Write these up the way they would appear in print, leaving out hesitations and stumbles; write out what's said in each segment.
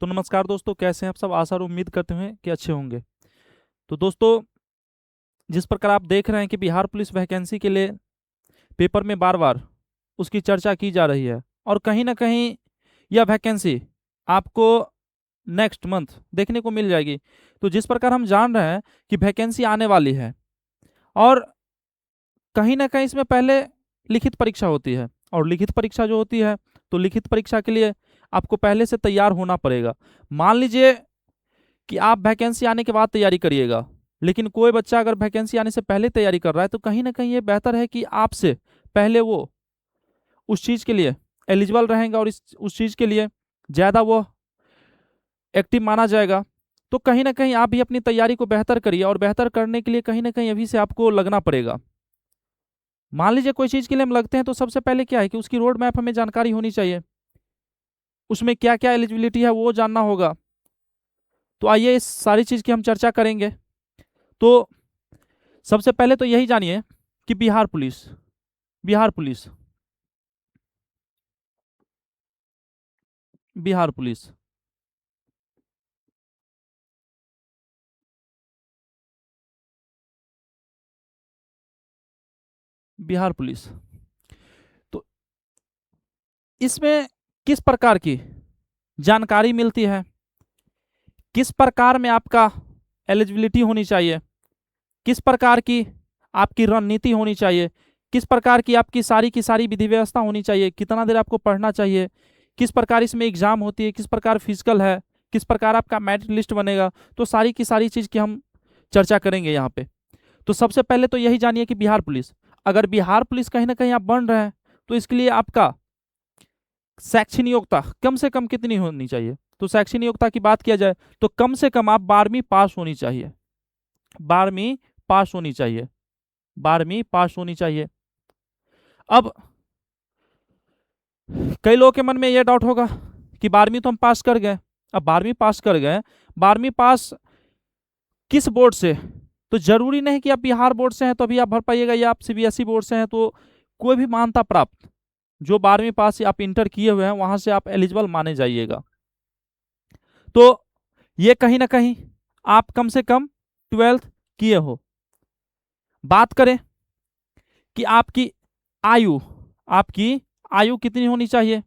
तो नमस्कार दोस्तों, कैसे हैं आप सब। आशा और उम्मीद करते हैं कि अच्छे होंगे। तो दोस्तों, जिस प्रकार आप देख रहे हैं कि बिहार पुलिस वैकेंसी के लिए पेपर में बार बार उसकी चर्चा की जा रही है और कहीं ना कहीं यह वैकेंसी आपको नेक्स्ट मंथ देखने को मिल जाएगी। तो जिस प्रकार हम जान रहे हैं कि वैकेंसी आने वाली है और कहीं ना कहीं इसमें पहले लिखित परीक्षा होती है, और लिखित परीक्षा जो होती है तो लिखित परीक्षा के लिए आपको पहले से तैयार होना पड़ेगा। मान लीजिए कि आप वैकेंसी आने के बाद तैयारी करिएगा, लेकिन कोई बच्चा अगर वैकेंसी आने से पहले तैयारी कर रहा है तो कहीं ना कहीं ये बेहतर है कि आपसे पहले वो उस चीज़ के लिए एलिजिबल रहेगा और उस चीज़ के लिए ज़्यादा वो एक्टिव माना जाएगा। तो कहीं ना कहीं आप भी अपनी तैयारी को बेहतर करिए, और बेहतर करने के लिए कहीं ना कहीं अभी से आपको लगना पड़ेगा। मान लीजिए कोई चीज़ के लिए हम लगते हैं तो सबसे पहले क्या है कि उसकी रोड मैप हमें जानकारी होनी चाहिए, उसमें क्या क्या एलिजिबिलिटी है वो जानना होगा। तो आइए इस सारी चीज़ की हम चर्चा करेंगे। तो सबसे पहले तो यही जानिए कि Bihar police Bihar police Bihar police Bihar police तो इसमें किस प्रकार की जानकारी मिलती है, किस प्रकार में आपका एलिजिबिलिटी होनी चाहिए, किस प्रकार की आपकी रणनीति होनी चाहिए, किस प्रकार की सारी विधि व्यवस्था होनी चाहिए, कितना देर आपको पढ़ना चाहिए, किस प्रकार इसमें एग्जाम होती है, किस प्रकार फिजिकल है, किस प्रकार आपका मेरिट लिस्ट बनेगा। तो सारी की सारी चीज़ की हम चर्चा करेंगे यहाँ पे। तो सबसे पहले तो यही जानिए कि बिहार पुलिस, अगर बिहार पुलिस कहीं ना कहीं आप बन रहे हैं तो इसके लिए आपका शैक्षणिक योग्यता कम से कम कितनी होनी चाहिए। तो शैक्षणिक योग्यता की बात किया जाए तो कम से कम आप 12वीं पास होनी चाहिए। 12वीं पास होनी चाहिए। 12वीं पास होनी चाहिए। अब कई लोगों के मन में यह डाउट होगा कि 12वीं तो हम पास कर गए। अब 12वीं पास कर गए, 12वीं पास किस बोर्ड से, तो जरूरी नहीं कि आप बिहार बोर्ड से हैं तो अभी आप भर पाइएगा, या आप सीबीएसई बोर्ड से हैं तो कोई भी मान्यता प्राप्त जो 12वीं पास आप इंटर किए हुए हैं वहां से आप एलिजिबल माने जाइएगा। तो ये कहीं ना कहीं आप कम से कम 12th किए हो। बात करें कि आयु आपकी आयु कितनी होनी चाहिए।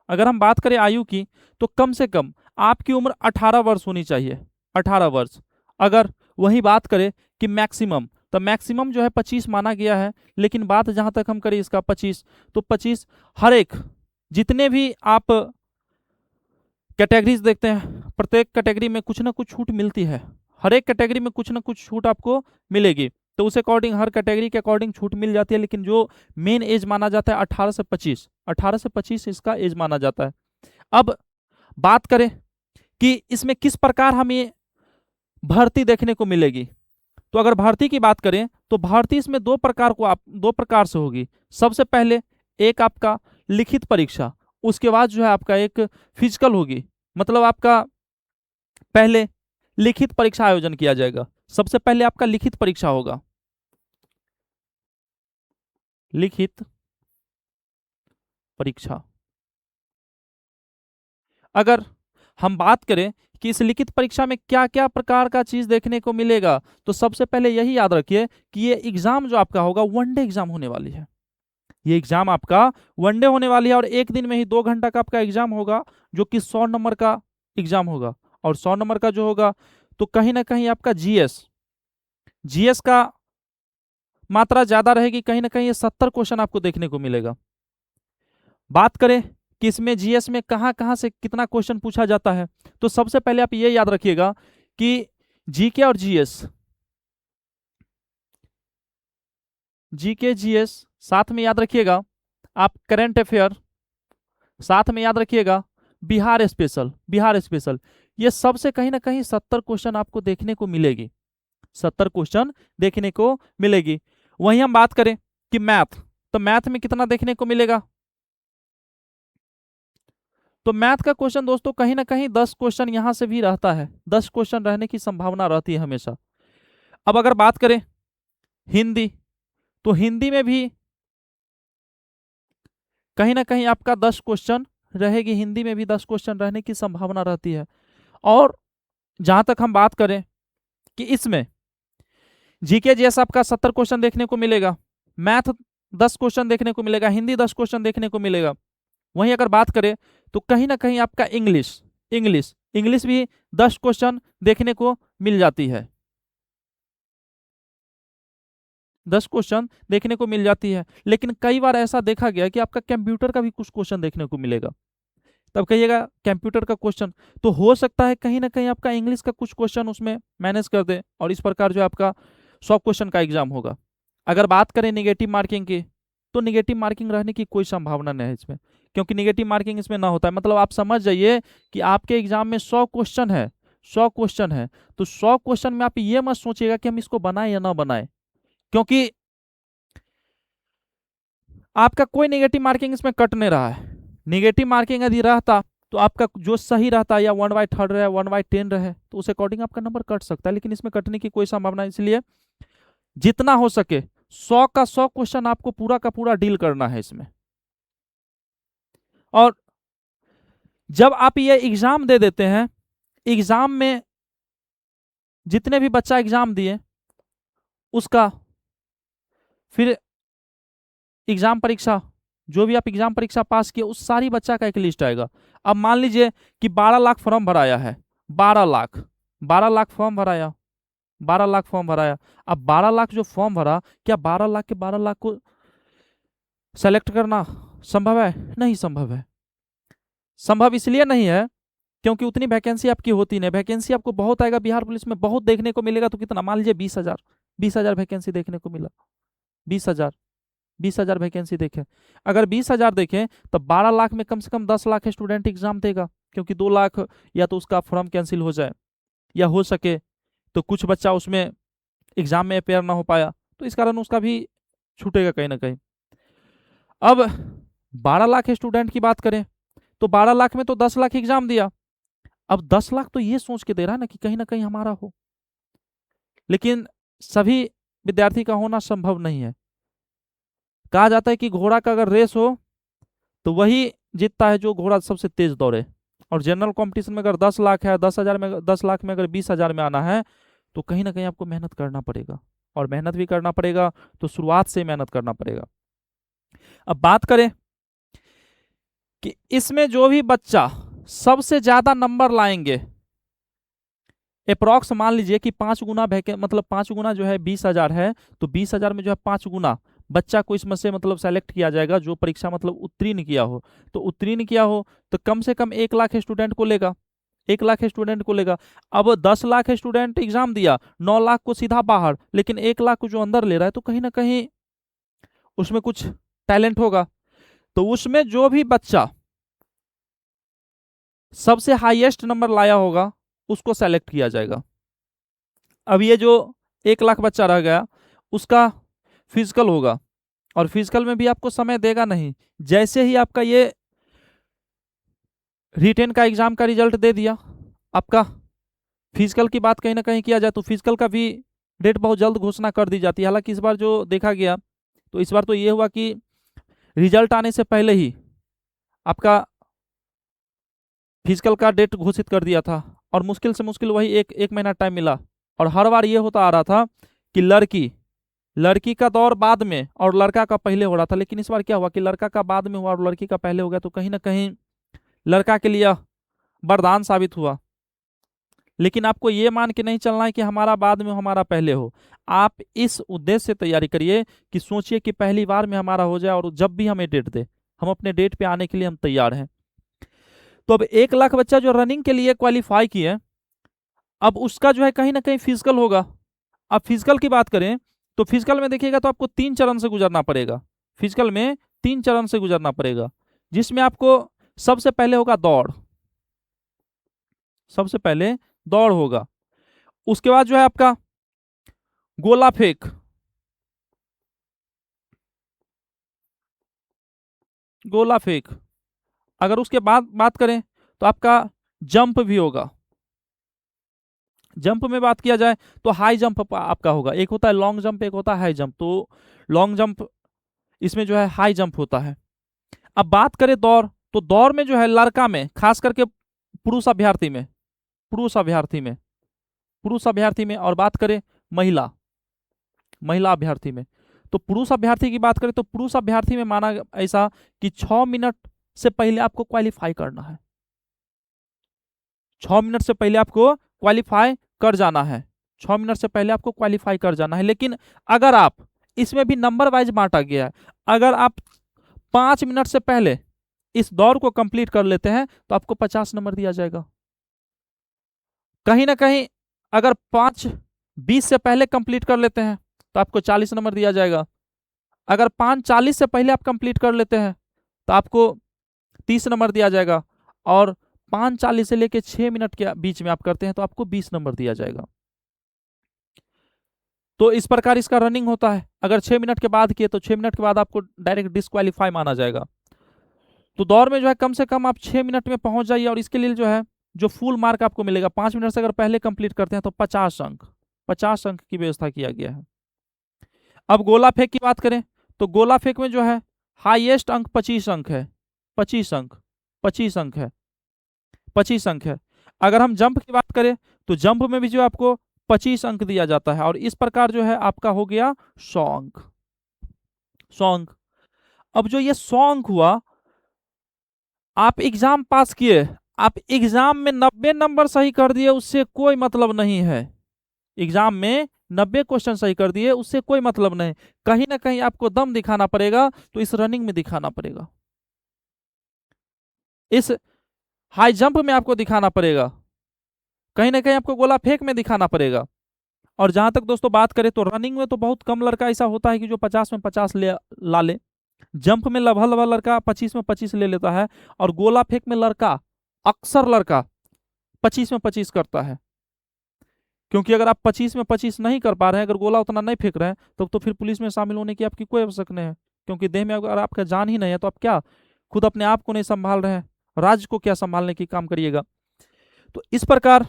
अगर हम बात करें आयु की तो कम से कम आपकी उम्र 18 वर्ष होनी चाहिए। 18 वर्ष। अगर वही बात करें कि मैक्सिमम, तो मैक्सिमम जो है 25 माना गया है, लेकिन बात जहां तक हम करें इसका 25, तो 25 हर एक जितने भी आप कैटेगरीज देखते हैं प्रत्येक कैटेगरी में कुछ ना कुछ छूट मिलती है। हर एक कैटेगरी में कुछ ना कुछ छूट आपको मिलेगी, तो उस अकॉर्डिंग हर कैटेगरी के अकॉर्डिंग छूट मिल जाती है। लेकिन जो मेन एज माना जाता है 18 से 25 इसका एज माना जाता है। अब बात करें कि इसमें किस प्रकार हमें भर्ती देखने को मिलेगी, तो अगर भर्ती की बात करें तो भर्ती इसमें दो प्रकार से होगी। सबसे पहले एक आपका लिखित परीक्षा, उसके बाद जो है आपका एक फिजिकल होगी। मतलब आपका पहले लिखित परीक्षा आयोजन किया जाएगा। सबसे पहले आपका लिखित परीक्षा होगा। लिखित परीक्षा। अगर हम बात करें कि इस लिखित परीक्षा में क्या क्या प्रकार का चीज देखने को मिलेगा, तो सबसे पहले यही याद रखिए कि ये एग्जाम जो आपका होगा वनडे एग्जाम होने वाली है। ये एग्जाम आपका वनडे होने वाली है, और एक दिन में ही 2 घंटा का आपका एग्जाम होगा, जो कि 100 नंबर का एग्जाम होगा। और 100 नंबर का जो होगा तो कहीं ना कहीं आपका जीएस जीएस का मात्रा ज्यादा रहेगी। कहीं ना कहीं ये 70 क्वेश्चन आपको देखने को मिलेगा। बात करें कि इसमें जीएस में कहाँ कहाँ से कितना क्वेश्चन पूछा जाता है, तो सबसे पहले आप ये याद रखिएगा कि जीके और जीके जीएस साथ में याद रखिएगा। आप करंट अफेयर साथ में याद रखिएगा। बिहार स्पेशल ये सबसे कहीं ना कहीं 70 क्वेश्चन आपको देखने को मिलेगी। 70 क्वेश्चन देखने को मिलेगी। वहीं हम बात करें कि मैथ, तो मैथ में कितना देखने को मिलेगा। तो मैथ का क्वेश्चन दोस्तों कहीं ना कहीं 10 क्वेश्चन यहां से भी रहता है। 10 क्वेश्चन रहने की संभावना रहती है हमेशा। अब अगर बात करें हिंदी, तो हिंदी में भी कहीं ना कहीं आपका 10 क्वेश्चन रहेगी, हिंदी में भी 10 क्वेश्चन रहने की संभावना रहती है। और जहां तक हम बात करें कि इसमें जीके जीएस आपका 70 क्वेश्चन देखने को मिलेगा, मैथ 10 क्वेश्चन देखने को मिलेगा, हिंदी 10 क्वेश्चन देखने को मिलेगा। वहीं अगर बात करें तो कहीं ना कहीं आपका इंग्लिश इंग्लिश इंग्लिश भी 10 क्वेश्चन देखने को मिल जाती है, 10 क्वेश्चन देखने को मिल जाती है। लेकिन कई बार ऐसा देखा गया कि आपका कंप्यूटर का भी कुछ क्वेश्चन देखने को मिलेगा। तब कहिएगा कंप्यूटर का क्वेश्चन, तो हो सकता है कहीं ना कहीं आपका इंग्लिश का कुछ क्वेश्चन उसमें मैनेज कर दे, और इस प्रकार जो आपका 100 क्वेश्चन का एग्जाम होगा। अगर बात करें निगेटिव मार्किंग की, तो निगेटिव मार्किंग रहने की कोई संभावना नहीं है इसमें, क्योंकि निगेटिव मार्किंग इसमें ना होता है। मतलब आप समझ जाइए कि आपके एग्जाम में 100 क्वेश्चन है, 100 क्वेश्चन है, तो 100 क्वेश्चन में आप ये मत सोचिएगा कि हम इसको बनाए या ना बनाए, क्योंकि आपका कोई नेगेटिव मार्किंग इसमें कट नहीं रहा है। नेगेटिव मार्किंग यदि रहता तो आपका जो सही रहता, या 1/3 रहे, 1/10 रहे, तो उस अकॉर्डिंग आपका नंबर कट सकता है, लेकिन इसमें कटने की कोई संभावना, इसलिए जितना हो सके 100 का 100 क्वेश्चन आपको पूरा का पूरा डील करना है इसमें। और जब आप ये एग्जाम दे देते हैं, एग्जाम में जितने भी बच्चा एग्जाम दिए उसका फिर एग्जाम परीक्षा, जो भी आप एग्जाम परीक्षा पास किए उस सारी बच्चा का एक लिस्ट आएगा। अब मान लीजिए कि 12 लाख फॉर्म भराया है, 12 लाख 12 लाख फॉर्म भराया, 12 लाख फॉर्म भराया। अब 12 लाख जो फॉर्म भरा, क्या 12 लाख के 12 लाख को सेलेक्ट करना संभव है? नहीं संभव है। संभव इसलिए नहीं है क्योंकि उतनी वैकेंसी आपकी होती नहीं। वैकेंसी आपको बहुत आएगा, बिहार पुलिस में बहुत देखने को मिलेगा, तो कितना, मान लीजिए 20,000 वैकेंसी देखने को मिला, 20,000 वैकेंसी देखें। अगर 20,000 देखें तो 12 लाख में कम से कम 10 लाख स्टूडेंट एग्जाम देगा, क्योंकि 2 लाख या तो उसका फॉर्म कैंसिल हो जाए, या हो सके तो कुछ बच्चा उसमें एग्जाम में अपेयर ना हो पाया, तो इस कारण उसका भी छूटेगा कहीं ना कहीं। अब 12 लाख स्टूडेंट की बात करें तो 12 लाख में तो 10 लाख एग्जाम दिया। अब 10 लाख तो ये सोच के दे रहा है ना कि कहीं ना कहीं हमारा हो, लेकिन सभी विद्यार्थी का होना संभव नहीं है। कहा जाता है कि घोड़ा का अगर रेस हो तो वही जीतता है जो घोड़ा सबसे तेज दौड़े। और जनरल कंपटीशन में अगर 10 लाख है, 10,000 में, 10 लाख में अगर 20,000 में आना है, तो कहीं ना कहीं आपको मेहनत करना पड़ेगा, और मेहनत भी करना पड़ेगा तो शुरुआत से मेहनत करना पड़ेगा। अब बात करें कि इसमें जो भी बच्चा सबसे ज्यादा नंबर लाएंगे, अप्रॉक्स मान लीजिए कि 5 गुना मतलब 5 गुना जो है 20,000 है, तो 20,000 में जो है 5 गुना बच्चा को इसमें से मतलब सेलेक्ट किया जाएगा, जो परीक्षा मतलब उत्तीर्ण किया हो। तो उत्तीर्ण किया हो तो कम से कम 1 लाख स्टूडेंट को लेगा, 1 लाख स्टूडेंट को लेगा। अब 10 लाख स्टूडेंट एग्जाम दिया, 9 लाख को सीधा बाहर, लेकिन 1 लाख को जो अंदर ले रहा है, तो कहीं ना कहीं उसमें कुछ टैलेंट होगा। तो उसमें जो भी बच्चा सबसे हाईएस्ट नंबर लाया होगा उसको सेलेक्ट किया जाएगा। अब ये जो 1 लाख बच्चा रह गया, उसका फिजिकल होगा, और फिजिकल में भी आपको समय देगा नहीं। जैसे ही आपका ये रिटेन का एग्जाम का रिजल्ट दे दिया, आपका फिजिकल की बात कहीं ना कहीं किया जाए तो फिजिकल का भी डेट बहुत जल्द घोषणा कर दी जाती है। हालांकि इस बार जो देखा गया, तो इस बार तो ये हुआ कि रिजल्ट आने से पहले ही आपका फिजिकल का डेट घोषित कर दिया था, और मुश्किल से मुश्किल वही एक महीना टाइम मिला। और हर बार ये होता आ रहा था कि लड़की का दौर बाद में और लड़का का पहले हो रहा था, लेकिन इस बार क्या हुआ कि लड़का का बाद में हुआ और लड़की का पहले हो गया, तो कहीं ना कहीं लड़का के लिए वरदान साबित हुआ। लेकिन आपको ये मान के नहीं चलना है कि हमारा बाद में हमारा पहले हो। आप इस उद्देश्य से तैयारी करिए कि सोचिए कि पहली बार में हमारा हो जाए, और जब भी हमें डेट दे, हम अपने डेट पे आने के लिए हम तैयार हैं। तो अब 1 लाख बच्चा जो रनिंग के लिए क्वालिफाई किए, अब उसका जो है कहीं ना कहीं फिजिकल होगा। अब फिजिकल की बात करें तो फिजिकल में देखिएगा तो आपको 3 चरण से गुजरना पड़ेगा। फिजिकल में 3 चरण से गुजरना पड़ेगा, जिसमें आपको सबसे पहले होगा दौड़, सबसे पहले दौड़ होगा। उसके बाद जो है आपका गोला फेंक, गोला फेंक। अगर उसके बाद बात करें तो आपका जंप भी होगा। जंप में बात किया जाए तो हाई जंप आपका होगा। एक होता है लॉन्ग जंप, एक होता है हाई जंप। तो लॉन्ग जंप इसमें जो है हाई जंप होता है। अब बात करें दौड़, तो दौड़ में जो है लड़का में, खास करके पुरुष अभ्यर्थी में, पुरुष अभ्यर्थी में, पुरुष अभ्यर्थी में, और बात करें महिला महिला अभ्यर्थी में, तो पुरुष अभ्यर्थी की बात करें तो पुरुष अभ्यर्थी में माना ऐसा कि 6 मिनट से पहले आपको क्वालिफाई करना है। 6 मिनट से पहले आपको क्वालिफाई कर जाना है। 6 मिनट से पहले आपको क्वालिफाई कर जाना है। लेकिन अगर आप, इसमें भी नंबर वाइज बांटा गया है, अगर आप 5 मिनट से पहले इस दौड़ को कंप्लीट कर लेते हैं तो आपको 50 नंबर दिया जाएगा। कहीं ना कहीं अगर 5:20 से पहले कंप्लीट कर लेते हैं तो आपको 40 नंबर दिया जाएगा। अगर 5:40 से पहले आप कंप्लीट कर लेते हैं तो आपको 30 नंबर दिया जाएगा। और 5:40 से लेकर 6 मिनट के बीच में आप करते हैं तो आपको 20 नंबर दिया जाएगा। तो इस प्रकार इसका रनिंग होता है। अगर 6 मिनट के बाद किए तो 6 मिनट के बाद आपको डायरेक्ट डिस्क्वालीफाई माना जाएगा। तो दौड़ में जो है कम से कम आप 6 मिनट में पहुंच जाइए, और इसके लिए जो है जो फुल मार्क आपको मिलेगा, 5 मिनट से अगर पहले कंप्लीट करते हैं तो 50 अंक की व्यवस्था किया गया है। अब गोला फेंक की बात करें तो गोला फेंक में जो है हाईएस्ट अंक 25 अंक है। 25 अंक है। 25 अंक है। अगर हम जंप की बात करें तो जंप में भी जो आपको 25 अंक दिया जाता है, और इस प्रकार जो है आपका हो गया 100 अंक। 100 अंक। अब जो ये 100 अंक हुआ, आप एग्जाम पास किए, आप एग्जाम में 90 नंबर सही कर दिए, उससे कोई मतलब नहीं है। एग्जाम में 90 क्वेश्चन सही कर दिए, उससे कोई मतलब नहीं। कहीं ना कहीं आपको दम दिखाना पड़ेगा, तो इस रनिंग में दिखाना पड़ेगा, इस हाई जंप में आपको दिखाना पड़ेगा, कहीं ना कहीं आपको गोला फेंक में दिखाना पड़ेगा। और जहां तक दोस्तों बात करें तो रनिंग में तो बहुत कम लड़का ऐसा होता है कि जो 50 में 50 ला ले। जंप में लगभग लड़का 25 में 25 ले लेता है, और गोला फेंक में लड़का, अक्सर लड़का 25 में 25 करता है। क्योंकि अगर आप 25 में 25 नहीं कर पा रहे हैं, अगर गोला उतना नहीं फेंक रहे हैं, तो फिर पुलिस में शामिल होने की आपकी कोई आवश्यकता नहीं है। क्योंकि देह में अगर आपका जान ही नहीं है तो आप क्या खुद अपने आप को नहीं संभाल रहे हैं, राज्य को क्या संभालने की काम करिएगा। तो इस प्रकार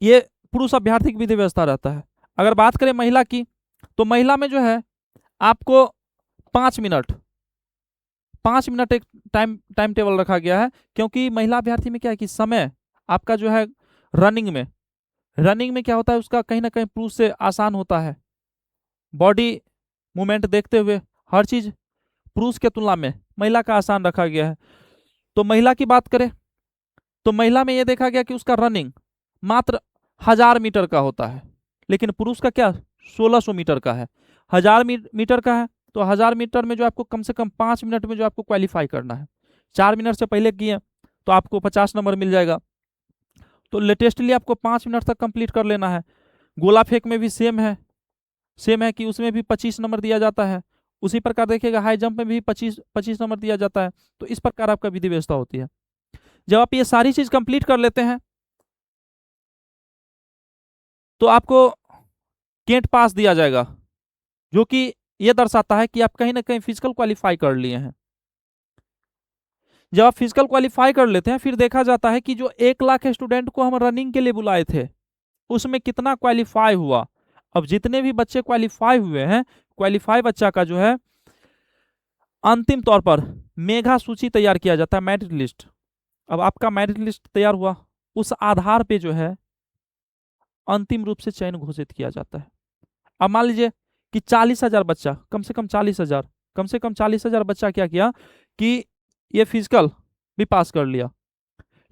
ये पुरुष अभ्यर्थी की विधि व्यवस्था रहता है। अगर बात करें महिला की, तो महिला में जो है आपको 5 मिनट एक टाइम टेबल रखा गया है। क्योंकि महिला अभ्यर्थी में क्या है कि समय आपका जो है रनिंग में क्या होता है, उसका कहीं ना कहीं पुरुष से आसान होता है। बॉडी मूवमेंट देखते हुए हर चीज पुरुष के तुलना में महिला का आसान रखा गया है। तो महिला की बात करें तो महिला में यह देखा गया कि उसका रनिंग मात्र 1000 मीटर का होता है, लेकिन पुरुष का क्या 1600 मीटर का है। 1000 मीटर का है तो 1000 मीटर में जो आपको कम से कम 5 मिनट में जो आपको क्वालिफाई करना है। 4 मिनट से पहले किए तो आपको 50 नंबर मिल जाएगा। तो लेटेस्टली आपको 5 मिनट तक कंप्लीट कर लेना है। गोला फेंक में भी सेम है कि उसमें भी 25 नंबर दिया जाता है। उसी प्रकार देखिएगा हाई जंप में भी 25 नंबर दिया जाता है। तो इस प्रकार आपका विधि व्यवस्था होती है। जब आप ये सारी चीज कंप्लीट कर लेते हैं तो आपको गेट पास दिया जाएगा, जो कि यह दर्शाता है कि आप कहीं ना कहीं फिजिकल क्वालिफाई कर लिए हैं। जब आप फिजिकल क्वालिफाई कर लेते हैं, फिर देखा जाता है कि जो 1 लाख स्टूडेंट को हम रनिंग के लिए बुलाए थे, उसमें कितना क्वालिफाई हुआ। अब जितने भी बच्चे क्वालिफाई हुए हैं, क्वालिफाई बच्चा का जो है अंतिम तौर पर मेगा सूची तैयार किया जाता है, मेरिट लिस्ट। अब आपका मेरिट लिस्ट तैयार हुआ, उस आधार पे जो है अंतिम रूप से चयन घोषित किया जाता है। अब मान लीजिए कि 40,000 बच्चा, कम से कम 40,000 बच्चा क्या किया कि ये फिजिकल भी पास कर लिया,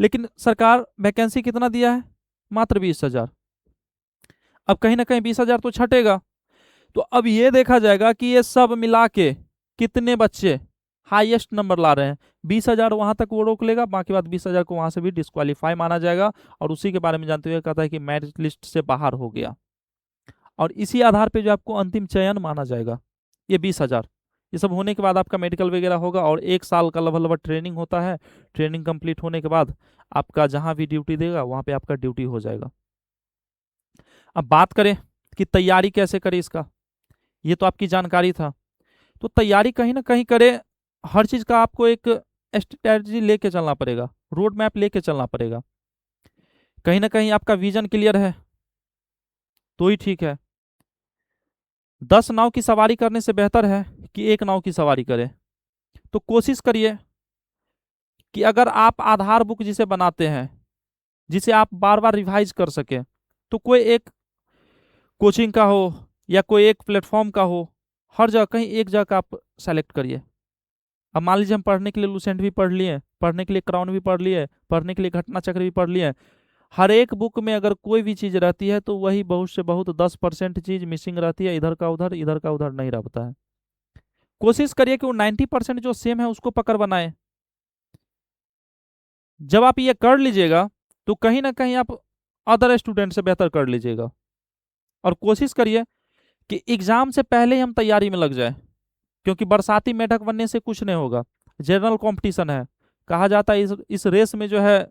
लेकिन सरकार वैकेंसी कितना दिया है, मात्र 20,000। अब कहीं ना कहीं 20,000 तो छटेगा। तो अब ये देखा जाएगा कि ये सब मिला के कितने बच्चे हाईएस्ट नंबर ला रहे हैं। 20,000 वहां तक वो रोक लेगा, बाकी बात 20,000 को वहां से भी डिस्क्वालीफाई माना जाएगा, और उसी के बारे में जानते हुए कहता है कि मेरिट लिस्ट से बाहर हो गया। और इसी आधार पे जो आपको अंतिम चयन माना जाएगा ये 20,000। ये सब होने के बाद आपका मेडिकल वगैरह होगा, और 1 साल का लगभग ट्रेनिंग होता है। ट्रेनिंग कंप्लीट होने के बाद आपका जहां भी ड्यूटी देगा वहां पे आपका ड्यूटी हो जाएगा। अब बात करें कि तैयारी कैसे करें इसका, ये तो आपकी जानकारी था। तो तैयारी कहीं ना कहीं करें, हर चीज का आपको एक स्ट्रेटजी लेके चलना पड़ेगा, रोड मैप लेके चलना पड़ेगा। कहीं ना कहीं आपका विजन क्लियर है तो ही ठीक है। 10 नाव की सवारी करने से बेहतर है कि 1 नाव की सवारी करें। तो कोशिश करिए कि अगर आप आधार बुक जिसे बनाते हैं, जिसे आप बार बार रिवाइज कर सके, तो कोई एक कोचिंग का हो या कोई एक प्लेटफॉर्म का हो, हर जगह कहीं एक जगह का आप सेलेक्ट करिए। अब मान लीजिए हम पढ़ने के लिए लुसेंट भी पढ़ लिए, पढ़ने के लिए क्राउन भी पढ़ लिए, पढ़ने के लिए घटना चक्र भी पढ़ लिए, हर एक बुक में अगर कोई भी चीज रहती है तो वही बहुत से बहुत 10% चीज मिसिंग रहती है, इधर का उधर नहीं रहता है। कोशिश करिए कि वो 90% जो सेम है उसको पकड़ बनाए। जब आप ये कर लीजिएगा तो कहीं ना कहीं आप अदर स्टूडेंट से बेहतर कर लीजिएगा। और कोशिश करिए कि एग्जाम से पहले ही हम तैयारी में लग जाए, क्योंकि बरसाती मेढक बनने से कुछ नहीं होगा। जनरल कंपटीशन है, कहा जाता है इस रेस में जो है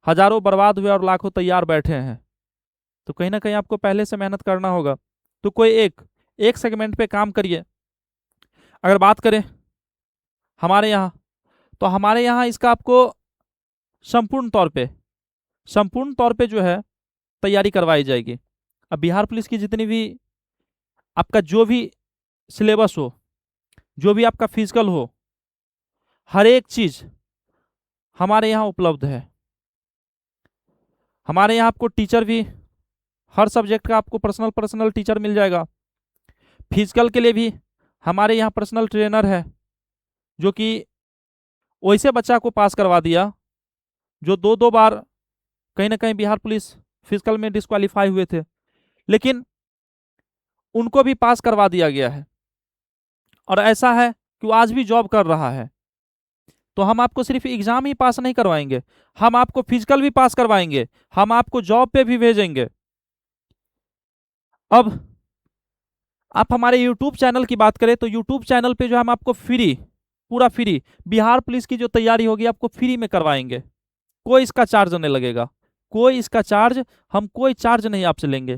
हजारों बर्बाद हुए और लाखों तैयार बैठे हैं। तो कहीं ना कहीं आपको पहले से मेहनत करना होगा। तो कोई एक एक सेगमेंट पे काम करिए। अगर बात करें हमारे यहाँ, तो हमारे यहाँ इसका आपको संपूर्ण तौर पे जो है तैयारी करवाई जाएगी। अब बिहार पुलिस की जितनी भी आपका जो भी सिलेबस हो, जो भी आपका फिजिकल हो, हर एक चीज हमारे यहाँ उपलब्ध है। हमारे यहाँ आपको टीचर भी, हर सब्जेक्ट का आपको पर्सनल टीचर मिल जाएगा। फिजिकल के लिए भी हमारे यहाँ पर्सनल ट्रेनर है, जो कि वैसे बच्चा को पास करवा दिया जो दो दो बार कहीं ना कहीं बिहार पुलिस फिजिकल में डिस्क्वालीफाई हुए थे, लेकिन उनको भी पास करवा दिया गया है। और ऐसा है कि वो आज भी जॉब कर रहा है। तो हम आपको सिर्फ एग्जाम ही पास नहीं करवाएंगे, हम आपको फिजिकल भी पास करवाएंगे, हम आपको जॉब पे भी भेजेंगे। अब आप हमारे यूट्यूब चैनल की बात करें तो यूट्यूब चैनल पे जो हम आपको फ्री, पूरा फ्री बिहार पुलिस की जो तैयारी होगी आपको फ्री में करवाएंगे। कोई इसका चार्ज नहीं लगेगा, कोई इसका चार्ज, हम कोई चार्ज नहीं आपसे लेंगे।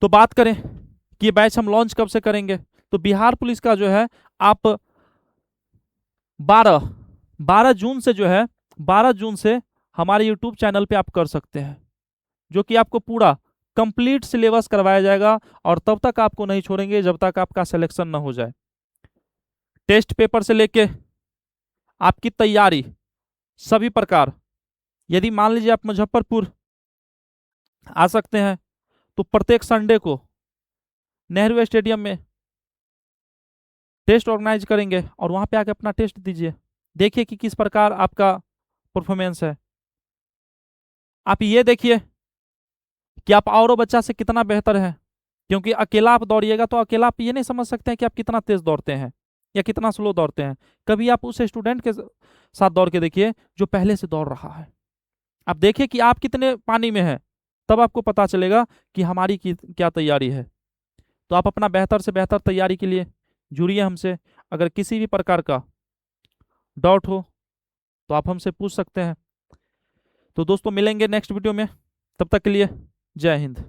तो बात करें कि ये बैच हम लॉन्च कब से करेंगे, तो बिहार पुलिस का जो है आप 12 जून से जो है 12 जून से हमारे यूट्यूब चैनल पे आप कर सकते हैं, जो कि आपको पूरा कंप्लीट सिलेबस करवाया जाएगा। और तब तक आपको नहीं छोड़ेंगे जब तक आपका सिलेक्शन ना हो जाए। टेस्ट पेपर से लेके आपकी तैयारी सभी प्रकार, यदि मान लीजिए आप मुजफ्फरपुर आ सकते हैं तो प्रत्येक संडे को नेहरू स्टेडियम में टेस्ट ऑर्गेनाइज करेंगे और वहां पे आके अपना टेस्ट दीजिए, देखिए कि किस प्रकार आपका परफॉर्मेंस है। आप ये देखिए कि आप औरों बच्चा से कितना बेहतर है, क्योंकि अकेला आप दौड़िएगा तो अकेला आप ये नहीं समझ सकते हैं कि आप कितना तेज दौड़ते हैं या कितना स्लो दौड़ते हैं। कभी आप उस स्टूडेंट के साथ दौड़ के देखिए जो पहले से दौड़ रहा है, आप देखिए कि आप कितने पानी में हैं, तब आपको पता चलेगा कि हमारी क्या तैयारी है। तो आप अपना बेहतर से बेहतर तैयारी के लिए जुड़िए हमसे। अगर किसी भी प्रकार का डाउट हो तो आप हमसे पूछ सकते हैं। तो दोस्तों मिलेंगे नेक्स्ट वीडियो में, तब तक के लिए जय हिंद।